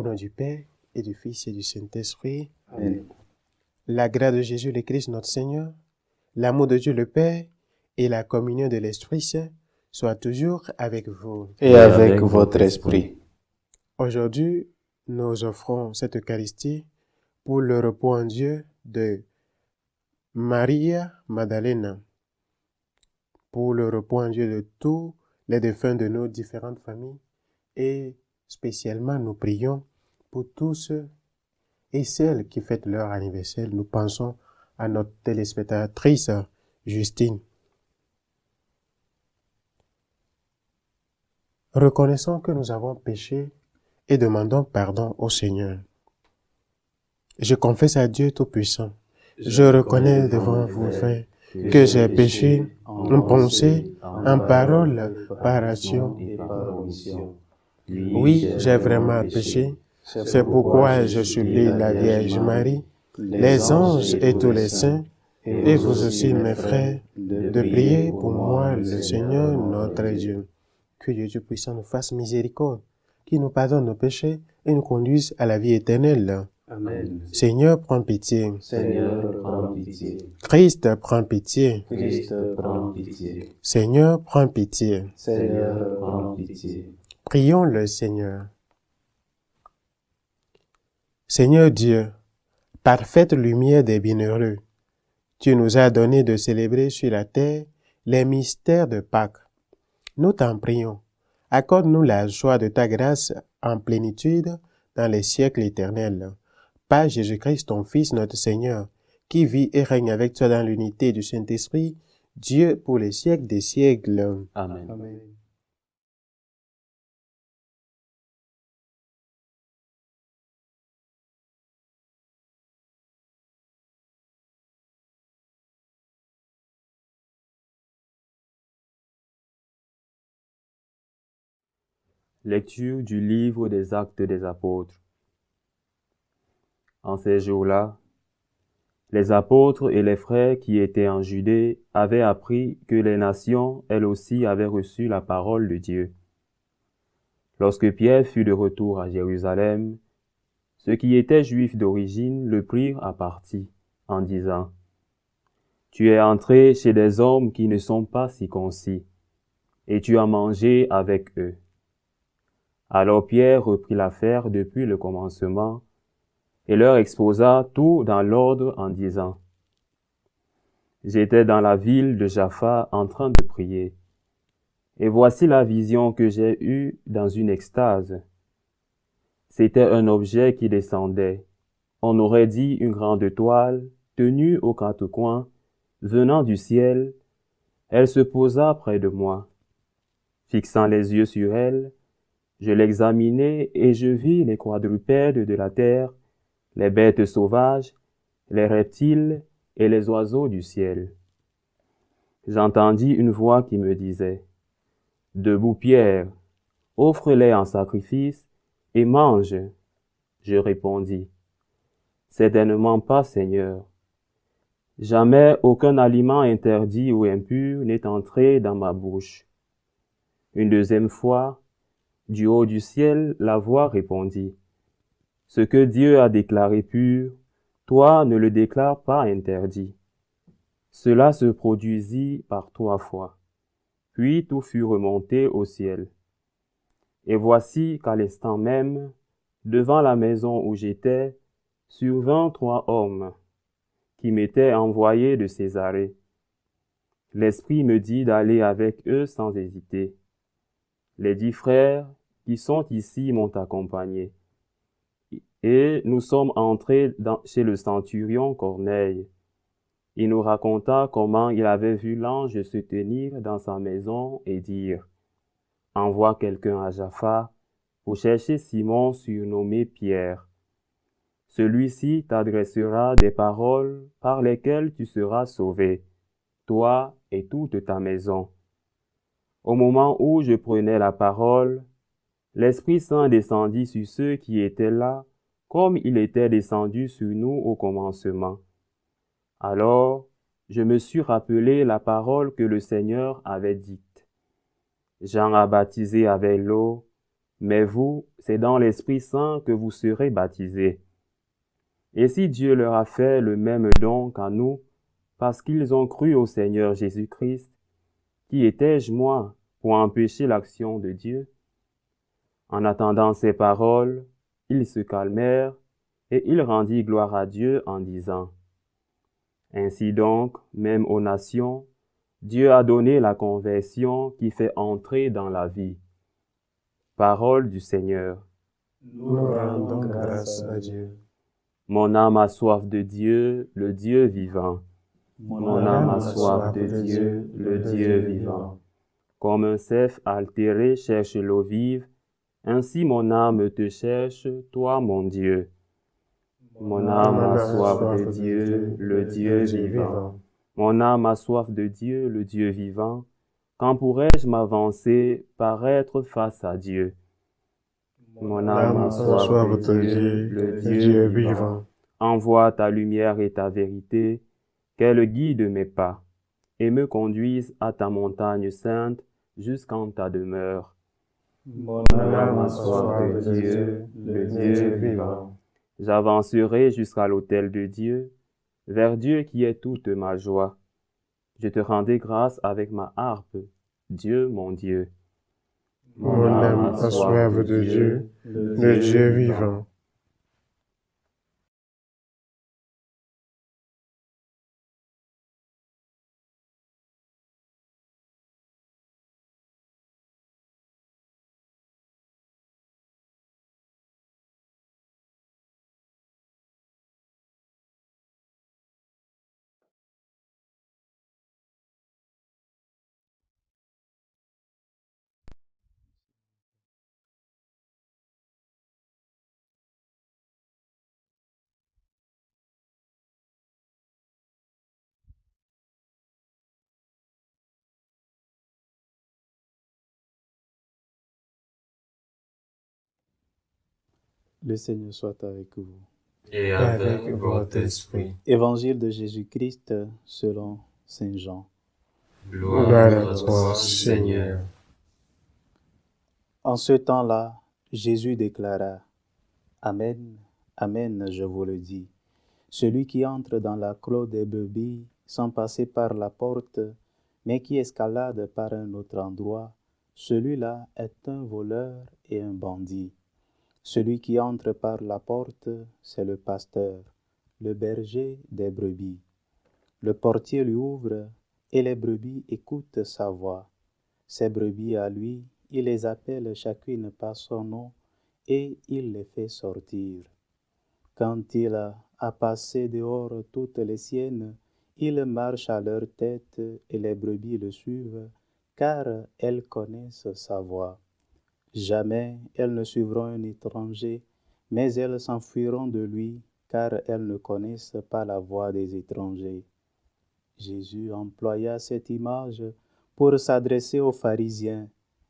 nom du Père, et du Fils, et du Saint-Esprit. Amen. La grâce de Jésus le Christ, notre Seigneur, l'amour de Dieu le Père, et la communion de l'Esprit Saint soient toujours avec vous. Et avec votre esprit. Aujourd'hui, nous offrons cette Eucharistie pour le repos en Dieu de Maria Maddalena, pour le repos en Dieu de tous les défunts de nos différentes familles, et spécialement nous prions pour tous ceux et celles qui fêtent leur anniversaire. Nous pensons à notre téléspectatrice Justine. Reconnaissons que nous avons péché et demandons pardon au Seigneur. Je confesse à Dieu Tout-Puissant. Je reconnais devant vous, frères, que j'ai péché en pensée, en parole, par action. Oui, j'ai vraiment péché. C'est pourquoi je supplie la Vierge Marie, les anges et tous les saints, et vous aussi, mes frères, de prier pour moi, le Seigneur notre Dieu. Que Dieu Tout-Puissant nous fasse miséricorde, qu'il nous pardonne nos péchés et nous conduise à la vie éternelle. Amen. Seigneur, prends pitié. Seigneur, prends pitié. Christ, prends pitié. Christ, prends pitié. Seigneur, prends pitié. Seigneur, prends pitié. Prions le Seigneur. Seigneur Dieu, parfaite lumière des bienheureux, tu nous as donné de célébrer sur la terre les mystères de Pâques. Nous t'en prions. Accorde-nous la joie de ta grâce en plénitude dans les siècles éternels. Par Jésus-Christ, ton Fils, notre Seigneur, qui vit et règne avec toi dans l'unité du Saint-Esprit, Dieu pour les siècles des siècles. Amen. Amen. Lecture du livre des Actes des Apôtres. En ces jours-là, les apôtres et les frères qui étaient en Judée avaient appris que les nations, elles aussi, avaient reçu la parole de Dieu. Lorsque Pierre fut de retour à Jérusalem, ceux qui étaient juifs d'origine le prirent à partie, en disant : « Tu es entré chez des hommes qui ne sont pas circoncis, et tu as mangé avec eux. » Alors Pierre reprit l'affaire depuis le commencement et leur exposa tout dans l'ordre en disant : « J'étais dans la ville de Jaffa en train de prier, et voici la vision que j'ai eue dans une extase. C'était un objet qui descendait, on aurait dit une grande toile, tenue aux quatre coins, venant du ciel. Elle se posa près de moi. Fixant les yeux sur elle, je l'examinai et je vis les quadrupèdes de la terre, les bêtes sauvages, les reptiles et les oiseaux du ciel. J'entendis une voix qui me disait : « Debout, Pierre, offre-les en sacrifice et mange. » Je répondis : « Certainement pas, Seigneur. Jamais aucun aliment interdit ou impur n'est entré dans ma bouche. » Une deuxième fois, du haut du ciel, la voix répondit : « Ce que Dieu a déclaré pur, toi ne le déclares pas interdit. » Cela se produisit par 3 fois. Puis tout fut remonté au ciel. Et voici qu'à l'instant même, devant la maison où j'étais, survinrent 3 hommes qui m'étaient envoyés de Césarée. L'Esprit me dit d'aller avec eux sans hésiter. Les 10 frères qui sont ici m'ont accompagné. Et nous sommes entrés chez le centurion Corneille. Il nous raconta comment il avait vu l'ange se tenir dans sa maison et dire : « Envoie quelqu'un à Jaffa pour chercher Simon surnommé Pierre. Celui-ci t'adressera des paroles par lesquelles tu seras sauvé, toi et toute ta maison. » Au moment où je prenais la parole, l'Esprit Saint descendit sur ceux qui étaient là, comme il était descendu sur nous au commencement. Alors, je me suis rappelé la parole que le Seigneur avait dite. Jean a baptisé avec l'eau, Mais vous, c'est dans l'Esprit Saint que vous serez baptisés. Et si Dieu leur a fait le même don qu'à nous, parce qu'ils ont cru au Seigneur Jésus-Christ, qui étais-je moi pour empêcher l'action de Dieu? En attendant ces paroles, ils se calmèrent et ils rendirent gloire à Dieu en disant, ainsi donc, même aux nations, Dieu a donné la conversion qui fait entrer dans la vie. Parole du Seigneur. Nous rendons grâce à Dieu. Mon âme a soif de Dieu, le Dieu vivant. Mon âme a soif de Dieu, le Dieu vivant. Comme un cerf altéré cherche l'eau vive, ainsi mon âme te cherche, toi mon Dieu. Mon âme a soif de Dieu, le Dieu vivant. Mon âme a soif de Dieu, le Dieu vivant. Quand pourrais-je m'avancer, paraître face à Dieu? Mon âme a soif de Dieu, le Dieu vivant. Envoie ta lumière et ta vérité, qu'elle guide mes pas, et me conduise à ta montagne sainte jusqu'en ta demeure. Mon âme a soif de Dieu, le Dieu vivant. J'avancerai jusqu'à l'autel de Dieu, vers Dieu qui est toute ma joie. Je te rendrai grâce avec ma harpe, Dieu mon Dieu. Mon âme a soif de Dieu, le Dieu vivant. Le Seigneur soit avec vous. Et avec votre esprit. Évangile de Jésus-Christ selon Saint Jean. Gloire à toi, Seigneur. En ce temps-là, Jésus déclara, Amen, Amen, je vous le dis. Celui qui entre dans la clos des brebis sans passer par la porte, mais qui escalade par un autre endroit, celui-là est un voleur et un bandit. Celui qui entre par la porte, c'est le pasteur, le berger des brebis. Le portier lui ouvre, et les brebis écoutent sa voix. Ces brebis à lui, il les appelle chacune par son nom, et il les fait sortir. Quand il a passé dehors toutes les siennes, il marche à leur tête, et les brebis le suivent, car elles connaissent sa voix. Jamais elles ne suivront un étranger, mais elles s'enfuiront de lui, car elles ne connaissent pas la voix des étrangers. Jésus employa cette image pour s'adresser aux pharisiens,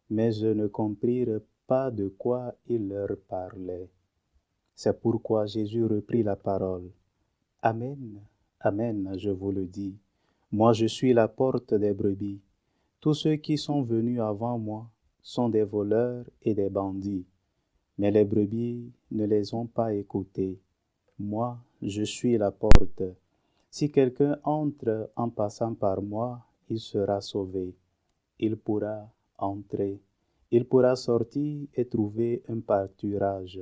mais eux ne comprirent pas de quoi il leur parlait. C'est pourquoi Jésus reprit la parole. Amen, Amen, je vous le dis. Moi je suis la porte des brebis. Tous ceux qui sont venus avant moi sont des voleurs et des bandits, mais les brebis ne les ont pas écoutés. Moi, je suis la porte. Si quelqu'un entre en passant par moi, il sera sauvé. Il pourra entrer, il pourra sortir et trouver un pâturage.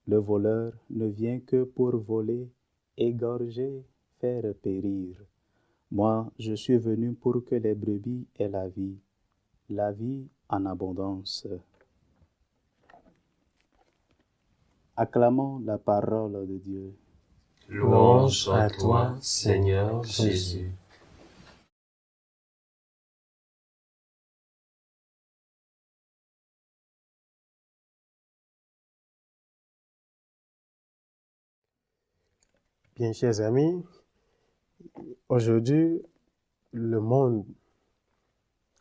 Le voleur ne vient que pour voler, égorger, faire périr. Moi, je suis venu pour que les brebis aient la vie en abondance. Acclamons la parole de Dieu. Louange à toi, Seigneur Jésus. Bien, chers amis, aujourd'hui, le monde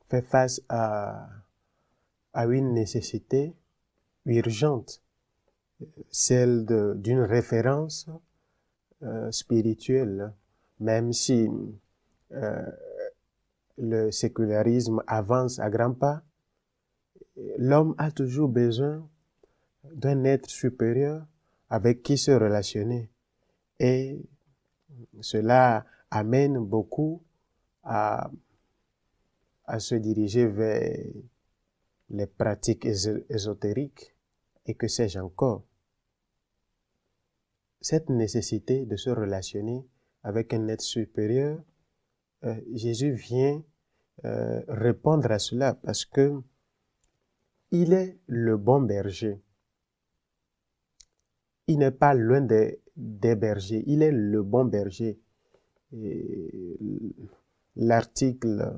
fait face à une nécessité urgente, celle d'une référence spirituelle, même si le sécularisme avance à grands pas, l'homme a toujours besoin d'un être supérieur avec qui se relationner. Et cela amène beaucoup à se diriger vers les pratiques ésotériques et que sais-je encore. Cette nécessité de se relationner avec un être supérieur, Jésus vient répondre à cela parce que il est le bon berger. Il n'est pas loin des bergers, il est le bon berger. Et l'article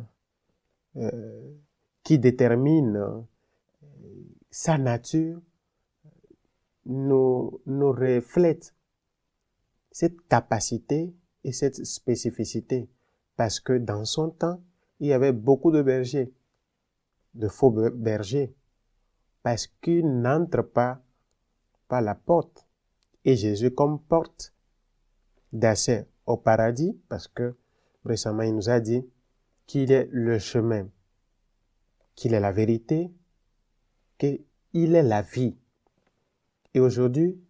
qui détermine sa nature nous reflète cette capacité et cette spécificité parce que dans son temps, il y avait beaucoup de bergers, de faux bergers, parce qu'ils n'entrent pas par la porte. Et Jésus comme porte d'accès au paradis, parce que récemment il nous a dit qu'il est le chemin, qu'il est la vérité, qu'il est la vie. Et aujourd'hui,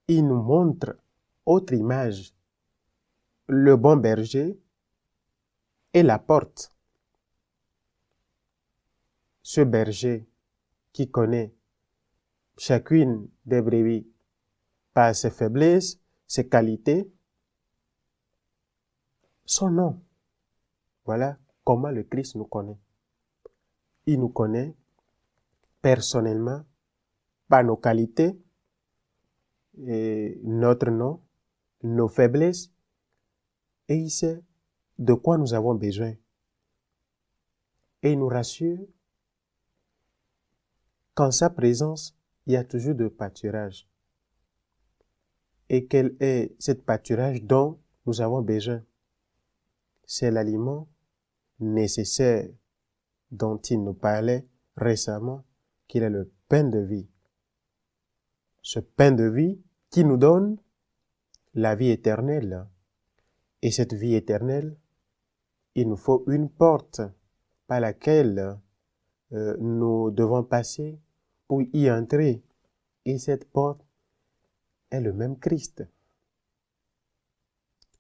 il nous montre autre image, le bon berger et la porte. Ce berger qui connaît chacune des brebis par ses faiblesses, ses qualités, son nom. Voilà comment le Christ nous connaît. Il nous connaît personnellement par nos qualités, et notre nom, nos faiblesses, et il sait de quoi nous avons besoin. Et il nous rassure qu'en sa présence, il y a toujours de pâturage. Et quel est ce pâturage dont nous avons besoin? C'est l'aliment nécessaire dont il nous parlait récemment, qu'il est le pain de vie. Ce pain de vie qui nous donne la vie éternelle. Et cette vie éternelle, il nous faut une porte par laquelle nous devons passer pour y entrer. Et cette porte est le même Christ.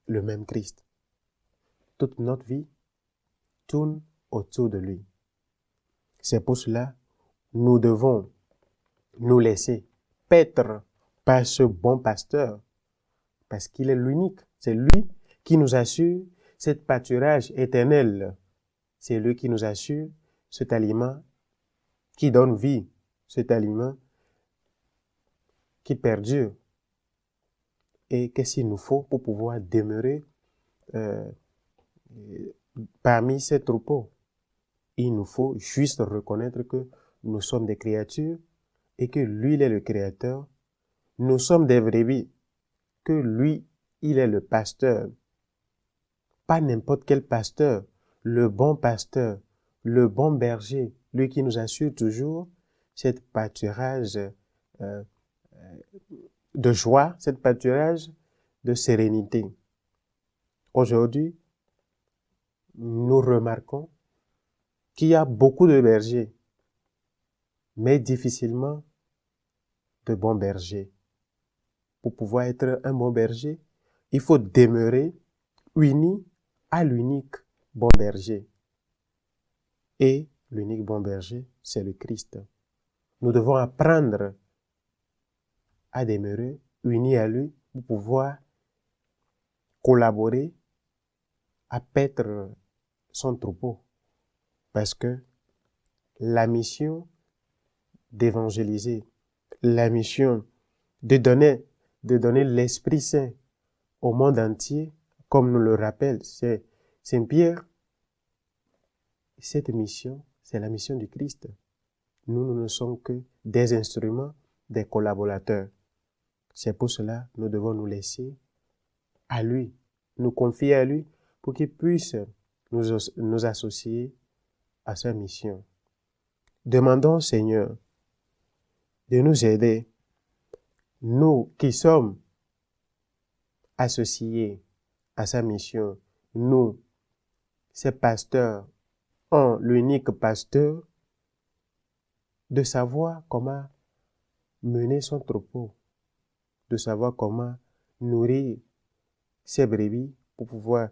Le même Christ. Toute notre vie tourne autour de lui. C'est pour cela que nous devons nous laisser paître par ce bon pasteur, parce qu'il est l'unique. C'est lui qui nous assure cet pâturage éternel. C'est lui qui nous assure cet aliment qui donne vie, cet aliment qui perdure. Et qu'est-ce qu'il nous faut pour pouvoir demeurer parmi ces troupeaux? Il nous faut juste reconnaître que nous sommes des créatures et que lui, il est le créateur. Nous sommes des brebis, que lui, il est le pasteur. Pas n'importe quel pasteur, le bon pasteur, le bon berger, lui qui nous assure toujours cette pâturage de joie, cette pâturage de sérénité. Aujourd'hui, nous remarquons qu'il y a beaucoup de bergers, mais difficilement de bons bergers. Pour pouvoir être un bon berger, il faut demeurer uni à l'unique bon berger. Et l'unique bon berger, c'est le Christ. Nous devons apprendre à demeurer unis à lui pour pouvoir collaborer à paître son troupeau. Parce que la mission d'évangéliser, la mission de donner l'Esprit Saint au monde entier, comme nous le rappelle Saint Pierre, cette mission, c'est la mission du Christ. Nous ne sommes que des instruments, des collaborateurs. C'est pour cela que nous devons nous laisser à lui, nous confier à lui pour qu'il puisse nous associer à sa mission. Demandons au Seigneur de nous aider, nous qui sommes associés à sa mission, nous, ces pasteurs, l'unique pasteur, de savoir comment mener son troupeau, de savoir comment nourrir ses brebis pour pouvoir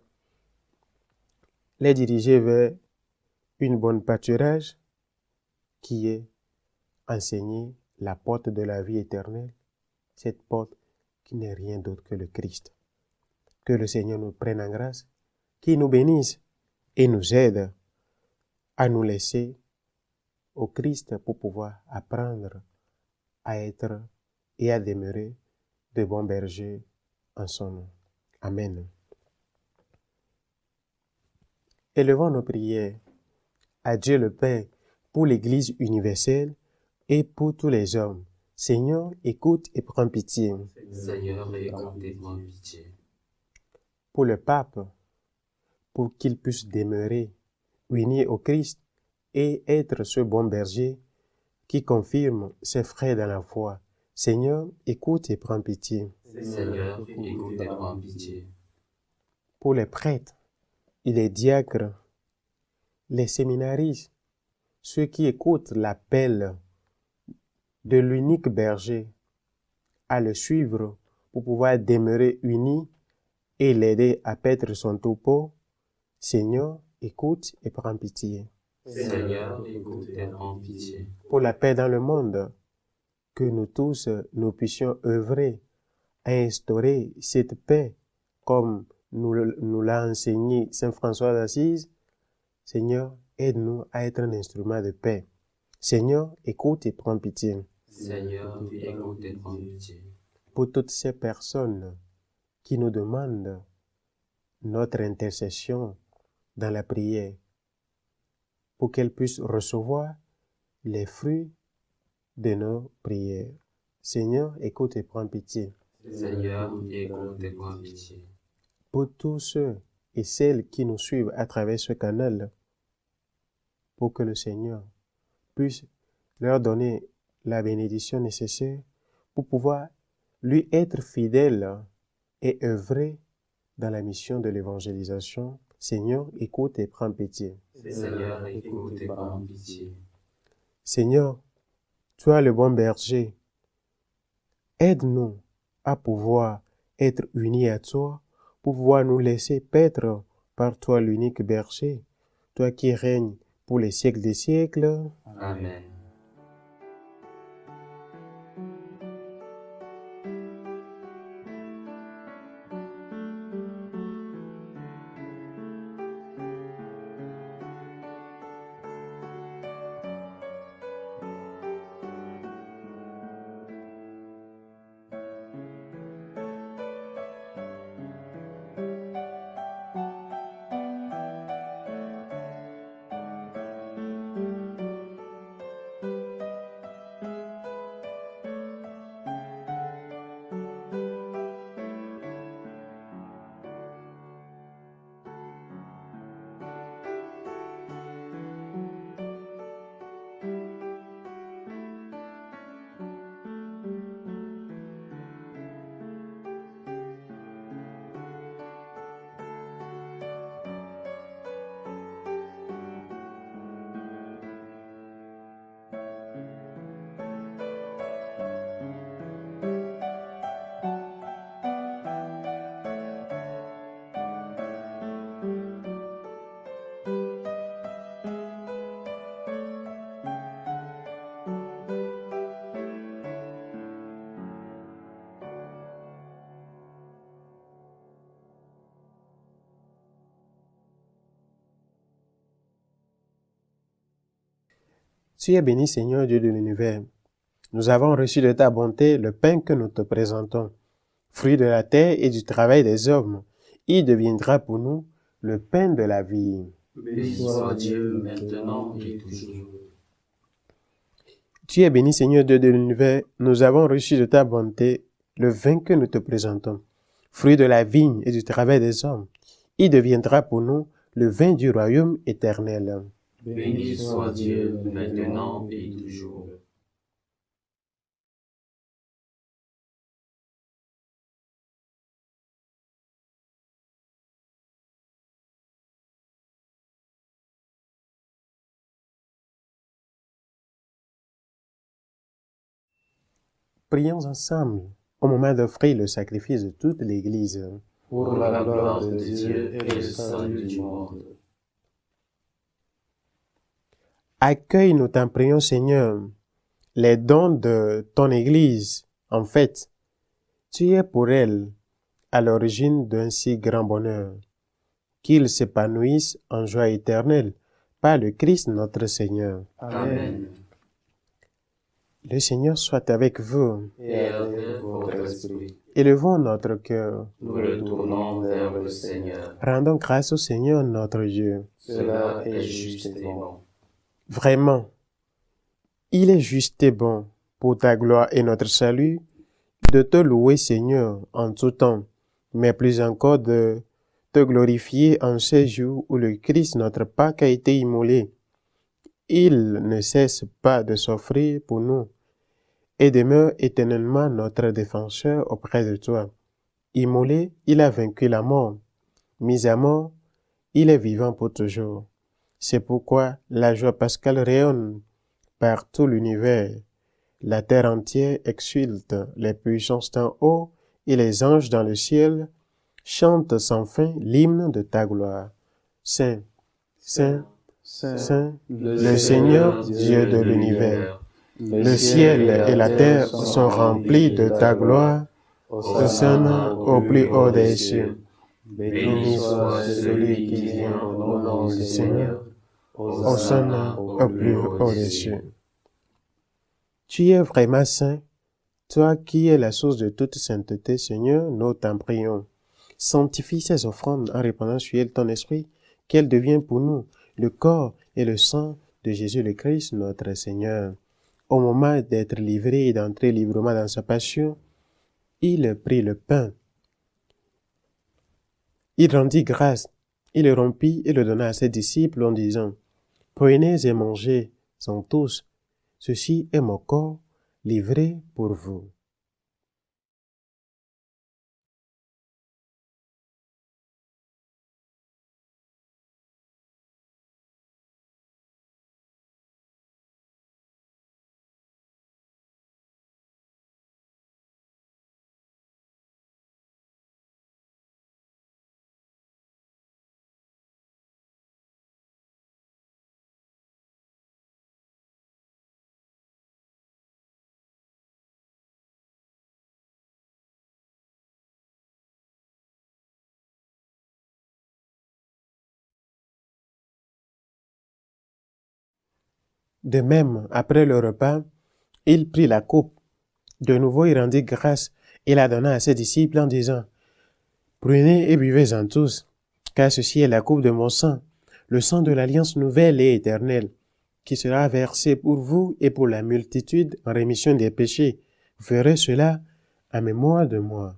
les diriger vers une bonne pâturage qui est enseigner la porte de la vie éternelle, cette porte qui n'est rien d'autre que le Christ. Que le Seigneur nous prenne en grâce, qu'il nous bénisse et nous aide à nous laisser au Christ pour pouvoir apprendre à être et à demeurer de bons bergers en son nom. Amen. Élevons nos prières à Dieu le Père pour l'Église universelle et pour tous les hommes. Seigneur, écoute et prends pitié. Seigneur, écoute et prends pitié. Pour le pape, pour qu'il puisse demeurer uni au Christ et être ce bon berger qui confirme ses frères dans la foi. Seigneur, écoute et prends pitié. Seigneur, écoute et prends pitié. Pour les prêtres, les diacres, les séminaristes, ceux qui écoutent l'appel de l'unique berger à le suivre pour pouvoir demeurer unis et l'aider à paître son troupeau, Seigneur, écoute et prends pitié. Seigneur, écoute et prends pitié. Pour la paix dans le monde, que nous tous, nous puissions œuvrer à instaurer cette paix comme nous l'a enseigné Saint François d'Assise. Seigneur, aide-nous à être un instrument de paix. Seigneur, écoute et prends pitié. Seigneur, écoute et prends pitié. Pour toutes ces personnes qui nous demandent notre intercession dans la prière, pour qu'elles puissent recevoir les fruits de nos prières. Seigneur, écoute et prends pitié. Seigneur, écoute et prends pitié. Pour tous ceux et celles qui nous suivent à travers ce canal, pour que le Seigneur puisse leur donner la bénédiction nécessaire pour pouvoir lui être fidèle et œuvrer dans la mission de l'évangélisation. Seigneur, écoute et prends pitié. Seigneur, écoute et prends pitié. Seigneur, toi le bon berger, aide-nous à pouvoir être unis à toi, pour pouvoir nous laisser paître par toi l'unique berger, toi qui règnes pour les siècles des siècles. Amen. Tu es béni, Seigneur Dieu de l'univers. Nous avons reçu de ta bonté le pain que nous te présentons, fruit de la terre et du travail des hommes. Il deviendra pour nous le pain de la vie. Béni soit Dieu maintenant et toujours. Tu es béni, Seigneur Dieu de l'univers. Nous avons reçu de ta bonté le vin que nous te présentons, fruit de la vigne et du travail des hommes. Il deviendra pour nous le vin du royaume éternel. Béni soit Dieu maintenant et toujours. prions ensemble au moment d'offrir le sacrifice de toute l'Église. Pour la gloire de Dieu et le salut du monde. Accueille, nous t'en prions, Seigneur, les dons de ton Église. En fait, tu es pour elle à l'origine d'un si grand bonheur, qu'ils s'épanouissent en joie éternelle par le Christ notre Seigneur. Amen. Le Seigneur soit avec vous. Et avec votre esprit. Élevons notre cœur. Nous retournons vers le Seigneur. Rendons grâce au Seigneur notre Dieu. Cela est juste et bon. Vraiment, il est juste et bon pour ta gloire et notre salut de te louer, Seigneur, en tout temps, mais plus encore de te glorifier en ces jours où le Christ, notre Pâque, a été immolé. Il ne cesse pas de s'offrir pour nous et demeure éternellement notre défenseur auprès de toi. Immolé, il a vaincu la mort. Mis à mort, il est vivant pour toujours. C'est pourquoi la joie pascale rayonne par tout l'univers. La terre entière exulte, les puissances d'en haut et les anges dans le ciel chantent sans fin l'hymne de ta gloire. Saint, Saint, Saint, le Seigneur Dieu de l'univers. Le ciel et la terre sont remplis de ta gloire. Hosanna au plus haut des cieux. Béni soit celui qui vient au nom du Seigneur. Hosanna au plus haut des cieux. Tu es vraiment saint, toi qui es la source de toute sainteté, Seigneur, nous t'en prions. Sanctifie ces offrandes en répandant sur elles ton esprit, qu'elles deviennent pour nous le corps et le sang de Jésus le Christ, notre Seigneur. Au moment d'être livré et d'entrer librement dans sa passion, il prit le pain. Il rendit grâce, il le rompit et le donna à ses disciples en disant, « Prenez et mangez-en tous, ceci est mon corps livré pour vous. » De même, après le repas, il prit la coupe. De nouveau, il rendit grâce et la donna à ses disciples en disant, « Prenez et buvez-en tous, car ceci est la coupe de mon sang, le sang de l'alliance nouvelle et éternelle, qui sera versé pour vous et pour la multitude en rémission des péchés. Vous ferez cela en mémoire de moi. »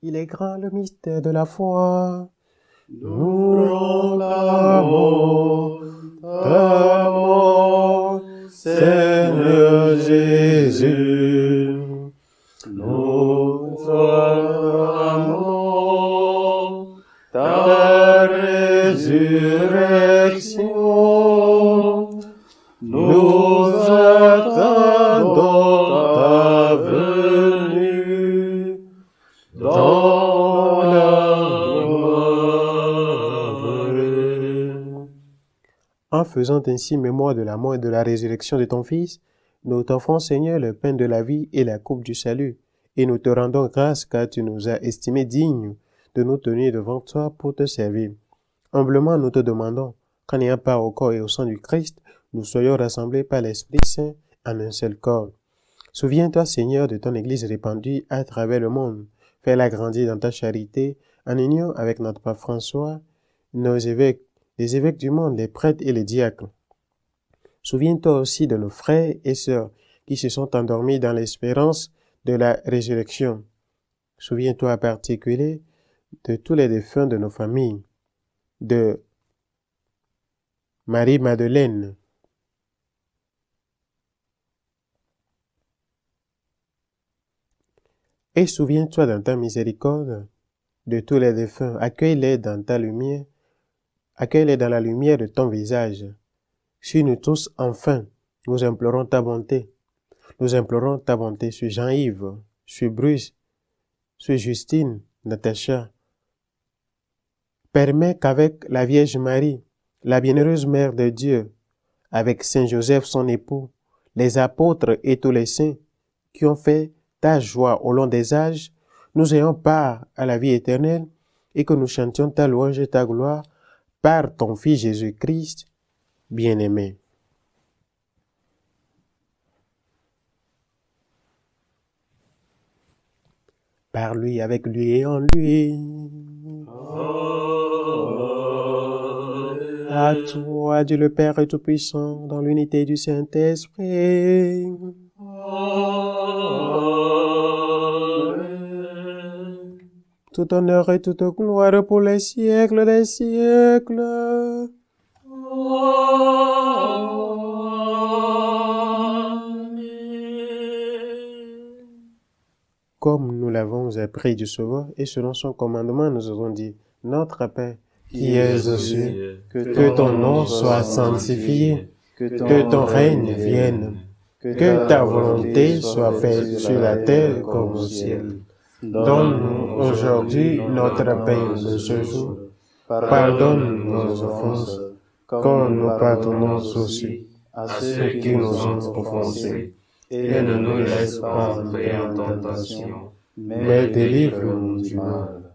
Il est grand le mystère de la foi. Nous proclamons ta mort, Seigneur Jésus. Nous proclamons ta résurrection. Nous attendons ta venue dans la gloire. En faisant ainsi mémoire de la mort et de la résurrection de ton Fils, nous t'offrons, Seigneur, le pain de la vie et la coupe du salut, et nous te rendons grâce car tu nous as estimés dignes de nous tenir devant toi pour te servir. Humblement, nous te demandons qu'en ayant part au corps et au sang du Christ, nous soyons rassemblés par l'Esprit Saint en un seul corps. Souviens-toi, Seigneur, de ton Église répandue à travers le monde. Fais-la grandir dans ta charité, en union avec notre pape François, nos évêques, les évêques du monde, les prêtres et les diacres. Souviens-toi aussi de nos frères et sœurs qui se sont endormis dans l'espérance de la résurrection. Souviens-toi en particulier de tous les défunts de nos familles, de Marie-Madeleine, et souviens-toi dans ta miséricorde de tous les défunts. Accueille-les dans ta lumière, accueille-les dans la lumière de ton visage. Sur nous tous, enfin, nous implorons ta bonté. Nous implorons ta bonté sur Jean-Yves, sur Bruce, sur Justine, Natacha. Permets qu'avec la Vierge Marie, la bienheureuse Mère de Dieu, avec Saint Joseph son époux, les apôtres et tous les saints qui ont fait ta joie au long des âges, nous ayons part à la vie éternelle et que nous chantions ta louange et ta gloire par ton Fils Jésus-Christ, bien-aimé. Par lui, avec lui et en lui. À toi, Dieu le Père Tout-Puissant, dans l'unité du Saint-Esprit. Tout honneur et toute gloire pour les siècles des siècles. Comme nous l'avons appris du Sauveur, et selon son commandement, nous avons dit, notre Père, qui es aux cieux, que ton nom soit sanctifié, que ton règne vienne, que ta volonté soit faite sur la terre comme au ciel. Donne-nous aujourd'hui notre pain de ce jour. Pardonne nos offenses, comme nous pardonnons aussi à ceux qui nous ont offensés. Et ne nous laisse pas entrer en tentation, mais délivre-nous du mal.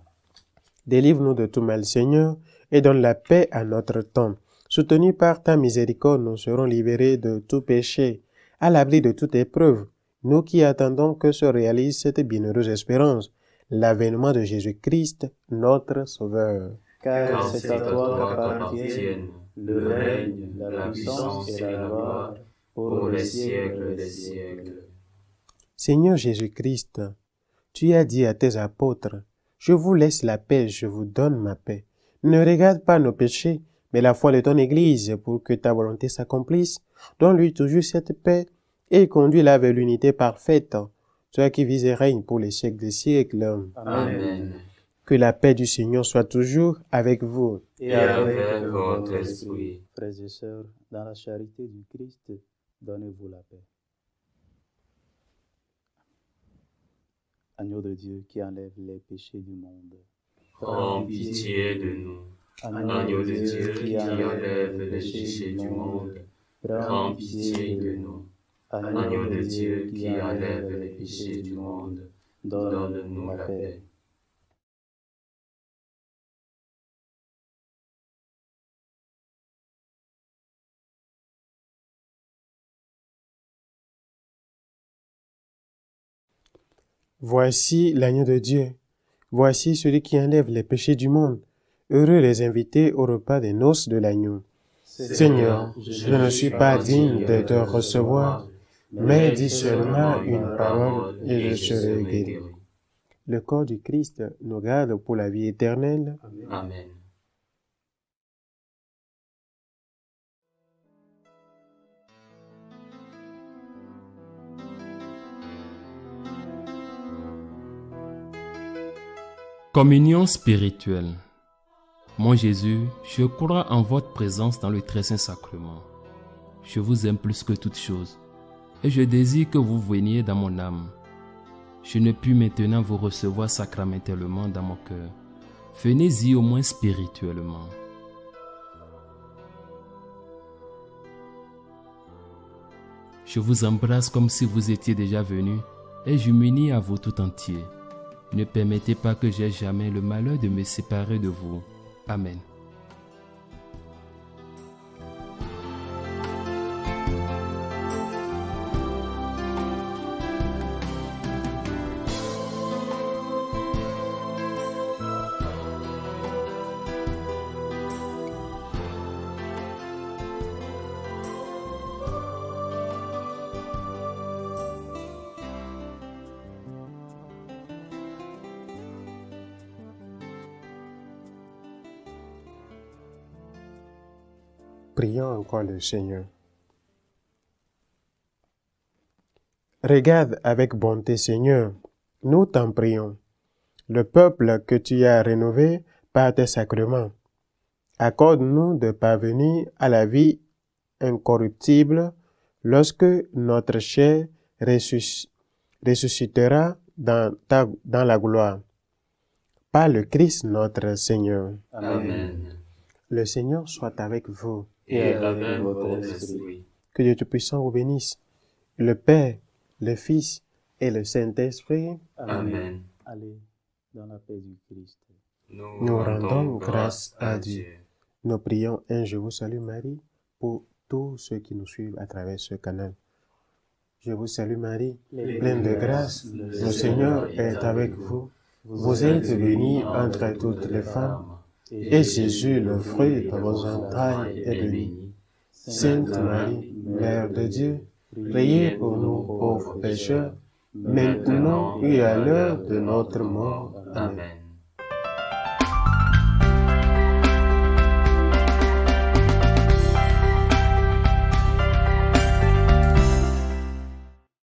Délivre-nous de tout mal, Seigneur, et donne la paix à notre temps. Soutenus par ta miséricorde, nous serons libérés de tout péché, à l'abri de toute épreuve, nous qui attendons que se réalise cette bienheureuse espérance, l'avènement de Jésus-Christ, notre Sauveur. Car c'est à toi qu'appartiennent le règne, la puissance et la gloire, pour les siècles des siècles. Seigneur Jésus-Christ, tu as dit à tes apôtres, « Je vous laisse la paix, je vous donne ma paix. Ne regarde pas nos péchés, mais la foi de ton Église pour que ta volonté s'accomplisse. Donne-lui toujours cette paix et conduis-la vers l'unité parfaite, toi qui vis et règnes pour les siècles des siècles. Amen. Que la paix du Seigneur soit toujours avec vous. Et avec votre esprit. Frères et sœurs, dans la charité du Christ, donnez-vous la paix. Agneau de Dieu qui enlève les péchés du monde. Prends pitié de nous. Agneau de Dieu qui enlève les péchés du monde. Prends pitié de nous. Agneau de Dieu qui enlève les péchés du monde. Donne-nous la paix. Voici l'agneau de Dieu. Voici celui qui enlève les péchés du monde. Heureux les invités au repas des noces de l'agneau. Seigneur, je ne suis pas digne de te recevoir, mais dis seulement une parole et je serai guéri. Le corps du Christ nous garde pour la vie éternelle. Amen. Communion spirituelle. Mon Jésus, je crois en votre présence dans le très saint sacrement. Je vous aime plus que toute chose, et je désire que vous veniez dans mon âme. Je ne puis maintenant vous recevoir sacramentellement dans mon cœur. Venez-y au moins spirituellement. Je vous embrasse comme si vous étiez déjà venu, et je m'unis à vous tout entier. Ne permettez pas que j'aie jamais le malheur de me séparer de vous. Amen. Prions encore le Seigneur. Regarde avec bonté, Seigneur, nous t'en prions, le peuple que tu as rénové par tes sacrements. Accorde-nous de parvenir à la vie incorruptible lorsque notre chair ressuscitera dans la gloire. Par le Christ notre Seigneur. Amen. Le Seigneur soit avec vous. Et avec votre esprit. Que Dieu Tout-Puissant vous bénisse, le Père, le Fils et le Saint-Esprit. Amen. Allez dans la paix du Christ. Nous rendons grâce à Dieu. Nous prions un Je vous salue Marie pour tous ceux qui nous suivent à travers ce canal. Je vous salue Marie, pleine de grâce, le Seigneur est avec vous. Vous êtes bénie entre toutes les femmes, et Jésus, le fruit de vos entrailles, est béni. Sainte Marie, Mère de Dieu, priez pour nous pauvres pécheurs, maintenant et à l'heure de notre mort. Amen.